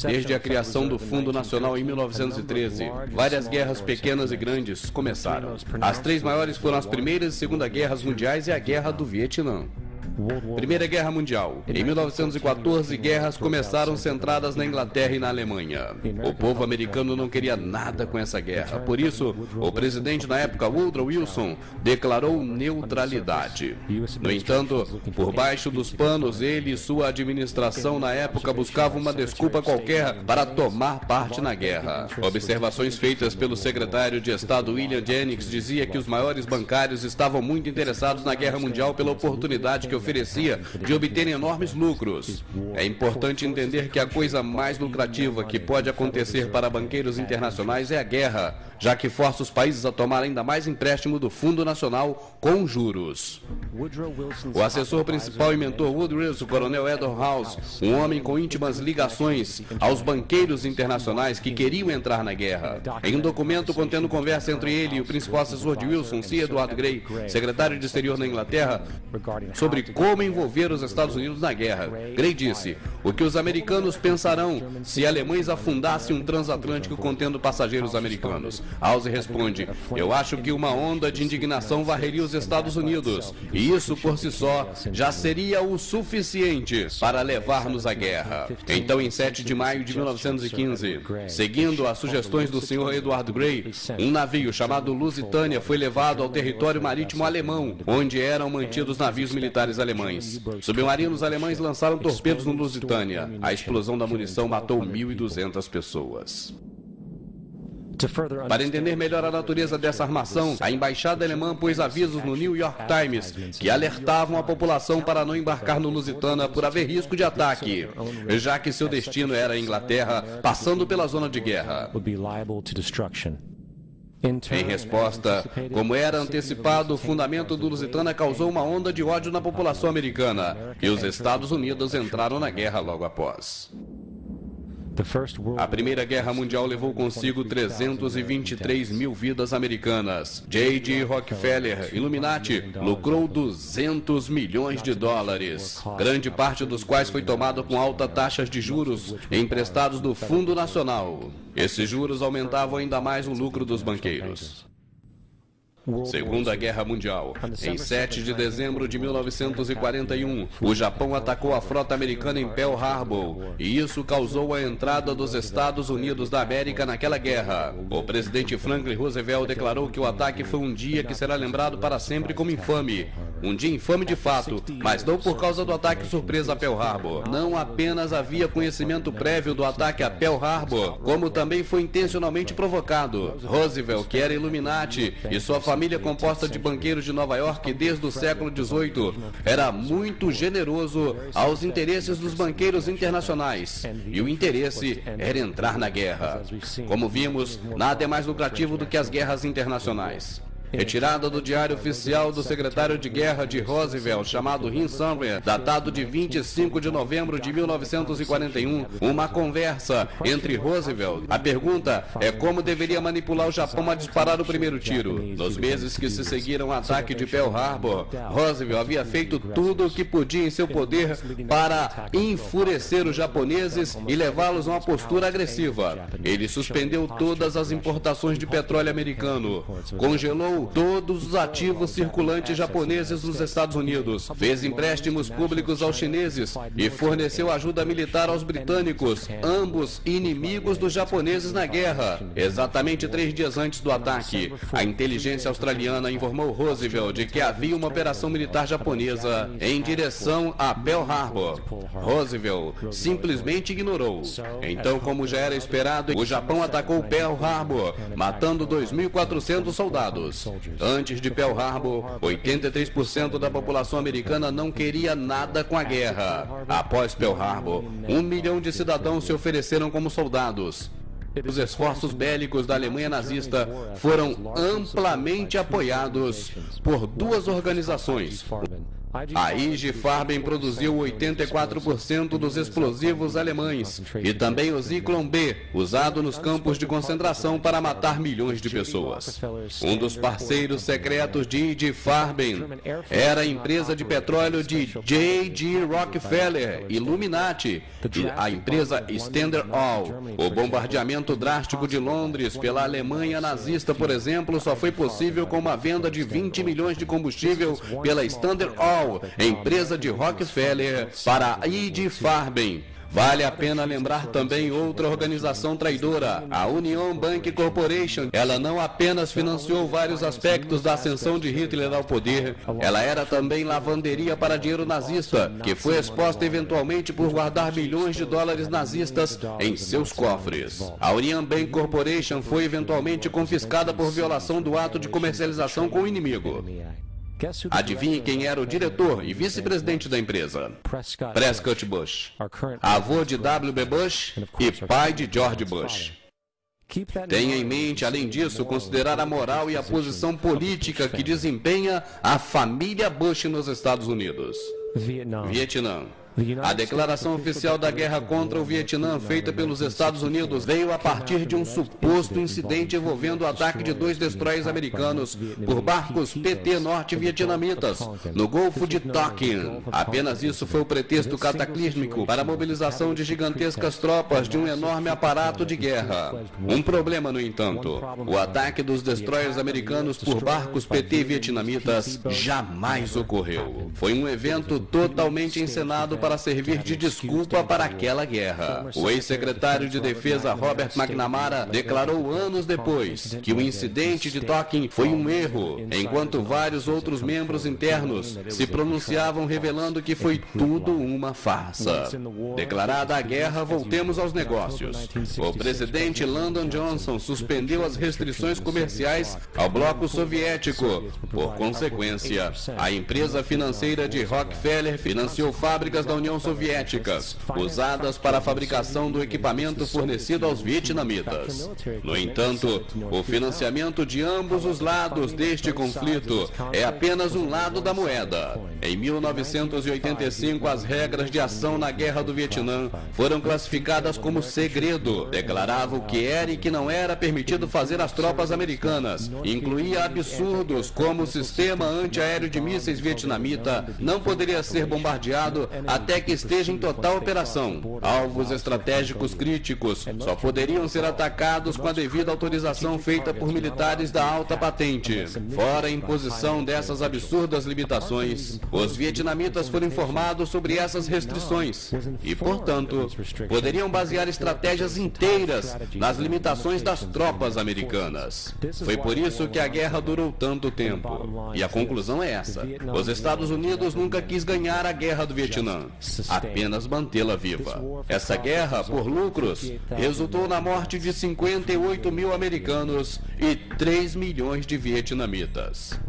Desde a criação do Fundo Nacional em 1913, várias guerras pequenas e grandes começaram. As três maiores foram as Primeiras e Segunda Guerras Mundiais e a Guerra do Vietnã. Primeira Guerra Mundial. Em 1914, guerras começaram centradas na Inglaterra e na Alemanha. O povo americano não queria nada com essa guerra. Por isso, o presidente na época, Woodrow Wilson, declarou neutralidade. No entanto, por baixo dos panos, ele e sua administração na época buscavam uma desculpa qualquer para tomar parte na guerra. Observações feitas pelo secretário de Estado William Jennings dizia que os maiores bancários estavam muito interessados na Guerra Mundial pela oportunidade que oferecia de obter enormes lucros. É importante entender que a coisa mais lucrativa que pode acontecer para banqueiros internacionais é a guerra, já que força os países a tomar ainda mais empréstimo do Fundo Nacional com juros. O assessor principal e mentor Woodrow Wilson, o coronel Edward House, um homem com íntimas ligações aos banqueiros internacionais que queriam entrar na guerra. Em um documento contendo conversa entre ele e o principal assessor de Wilson, C. Edward Grey, secretário de Exterior na Inglaterra, sobre como envolver os Estados Unidos na guerra, Grey disse: o que os americanos pensarão se alemães afundassem um transatlântico contendo passageiros americanos? House responde: eu acho que uma onda de indignação varreria os Estados Unidos, e isso por si só já seria o suficiente para levar-nos à guerra. Então, em 7 de maio de 1915, seguindo as sugestões do Sr. Edward Grey, um navio chamado Lusitânia foi levado ao território marítimo alemão, onde eram mantidos navios militares alemães. Submarinos alemães lançaram torpedos no Lusitânia. A explosão da munição matou 1.200 pessoas. Para entender melhor a natureza dessa armação, a embaixada alemã pôs avisos no New York Times que alertavam a população para não embarcar no Lusitânia por haver risco de ataque, já que seu destino era a Inglaterra, passando pela zona de guerra. Em resposta, como era antecipado, o fundamento do Lusitânia causou uma onda de ódio na população americana, e os Estados Unidos entraram na guerra logo após. A Primeira Guerra Mundial levou consigo 323 mil vidas americanas. J.D. Rockefeller, Illuminati, lucrou 200 milhões de dólares, grande parte dos quais foi tomada com altas taxas de juros emprestados do Fundo Nacional. Esses juros aumentavam ainda mais o lucro dos banqueiros. Segunda Guerra Mundial. Em 7 de dezembro de 1941, o Japão atacou a frota americana em Pearl Harbor, e isso causou a entrada dos Estados Unidos da América naquela guerra. O presidente Franklin Roosevelt declarou que o ataque foi um dia que será lembrado para sempre como infame. Um dia infame de fato, mas não por causa do ataque surpresa a Pearl Harbor. Não apenas havia conhecimento prévio do ataque a Pearl Harbor, como também foi intencionalmente provocado. Roosevelt, que era Illuminati, e sua família composta de banqueiros de Nova York desde o século XVIII, era muito generoso aos interesses dos banqueiros internacionais, e o interesse era entrar na guerra. Como vimos, nada é mais lucrativo do que as guerras internacionais. Retirada do diário oficial do secretário de guerra de Roosevelt, chamado Hin Sumner, datado de 25 de novembro de 1941, uma conversa entre Roosevelt. A pergunta é como deveria manipular o Japão a disparar o primeiro tiro. Nos meses que se seguiram ao ataque de Pearl Harbor, Roosevelt havia feito tudo o que podia em seu poder para enfurecer os japoneses e levá-los a uma postura agressiva. Ele suspendeu todas as importações de petróleo americano, congelou todos os ativos circulantes japoneses nos Estados Unidos, fez empréstimos públicos aos chineses e forneceu ajuda militar aos britânicos, ambos inimigos dos japoneses na guerra. Exatamente 3 dias antes do ataque, a inteligência australiana informou Roosevelt de que havia uma operação militar japonesa em direção a Pearl Harbor. Roosevelt simplesmente ignorou. Então, como já era esperado, o Japão atacou Pearl Harbor, matando 2.400 soldados. Antes de Pearl Harbor, 83% da população americana não queria nada com a guerra. Após Pearl Harbor, 1 milhão de cidadãos se ofereceram como soldados. Os esforços bélicos da Alemanha nazista foram amplamente apoiados por duas organizações, A IG Farben produziu 84% dos explosivos alemães e também o Zyklon B, usado nos campos de concentração para matar milhões de pessoas. Um dos parceiros secretos de IG Farben era a empresa de petróleo de J.G. Rockefeller, Illuminati, e a empresa Standard Oil. O bombardeamento drástico de Londres pela Alemanha nazista, por exemplo, só foi possível com uma venda de 20 milhões de combustível pela Standard Oil, empresa de Rockefeller, para a IG Farben. Vale a pena lembrar também outra organização traidora, a Union Bank Corporation. Ela não apenas financiou vários aspectos da ascensão de Hitler ao poder, ela era também lavanderia para dinheiro nazista, que foi exposta eventualmente por guardar milhões de dólares nazistas em seus cofres. A Union Bank Corporation foi eventualmente confiscada por violação do ato de comercialização com o inimigo. Adivinhe quem era o diretor e vice-presidente da empresa? Prescott Bush, avô de W.B. Bush e pai de George Bush. Tenha em mente, além disso, considerar a moral e a posição política que desempenha a família Bush nos Estados Unidos. Vietnã. A declaração oficial da guerra contra o Vietnã, feita pelos Estados Unidos, veio a partir de um suposto incidente envolvendo o ataque de 2 destroyers americanos por barcos PT norte-vietnamitas no Golfo de Tonkin. Apenas isso foi o pretexto cataclísmico para a mobilização de gigantescas tropas de um enorme aparato de guerra. Um problema, no entanto: o ataque dos destroyers americanos por barcos PT vietnamitas jamais ocorreu. Foi um evento totalmente encenado para servir de desculpa para aquela guerra. O ex-secretário de Defesa Robert McNamara declarou anos depois que o incidente de Tonkin foi um erro, enquanto vários outros membros internos se pronunciavam revelando que foi tudo uma farsa. Declarada a guerra, voltemos aos negócios. O presidente Lyndon Johnson suspendeu as restrições comerciais ao bloco soviético. Por consequência, a empresa financeira de Rockefeller financiou fábricas da União Soviética, usadas para a fabricação do equipamento fornecido aos vietnamitas. No entanto, o financiamento de ambos os lados deste conflito é apenas um lado da moeda. Em 1985, as regras de ação na Guerra do Vietnã foram classificadas como segredo. Declarava o que era e que não era permitido fazer às tropas americanas. Incluía absurdos como o sistema antiaéreo de mísseis vietnamita não poderia ser bombardeado até que esteja em total operação. Alvos estratégicos críticos só poderiam ser atacados com a devida autorização feita por militares da alta patente. Fora a imposição dessas absurdas limitações, os vietnamitas foram informados sobre essas restrições e, portanto, poderiam basear estratégias inteiras nas limitações das tropas americanas. Foi por isso que a guerra durou tanto tempo. E a conclusão é essa: os Estados Unidos nunca quis ganhar a guerra do Vietnã, apenas mantê-la viva. Essa guerra, por lucros, resultou na morte de 58 mil americanos e 3 milhões de vietnamitas.